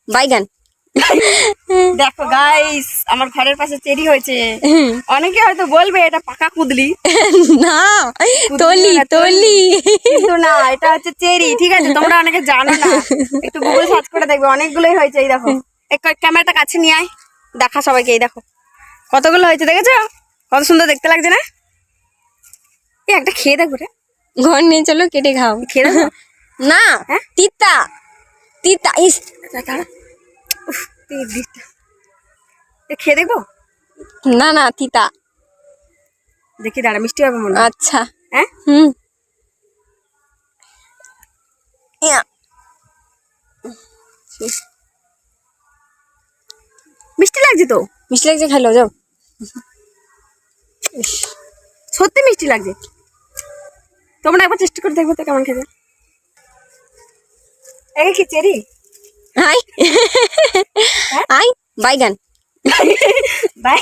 বাইগান। দেখো গাইস, আমার ঘরের পাশে চেরি হয়েছে। অনেকে হয়তো বলবে এটা পাকা কুদলি, না, তলি তলি। কিন্তু না, এটা হচ্ছে চেরি। ঠিক আছে, তোমরা অনেকে জানো না, একটু গুগল সার্চ করে দেখবে, অনেকগুলোই হয়েছে। এই দেখো, ক্যামেরাটা কাছে নিয়ে আয়, দেখা সবাইকে। এই দেখো কতগুলো হয়েছে, দেখেছো? কত সুন্দর দেখতে লাগছে না? এই একটা খেয়ে দেখো রে, ঘর নিয়ে চলো, কেটে খাও। খেয়ে দেখো। না, হ্যাঁ? তিতা তিতা। ইস, উফ, খেয়ে দেখবো? না না, তিতা। দেখি দাঁড়া, মিষ্টি হবে মনে হয়। আচ্ছা, হ্যাঁ, ইয়া। মিষ্টি লাগছে তো। মিষ্টি লাগছে, খাইলো যাও। সত্যি মিষ্টি লাগছে। তোমরা একবার চেষ্টা করে দেখবে তো কেমন খেতে। এই কি চেরি? আই আই বাইগান। বাই।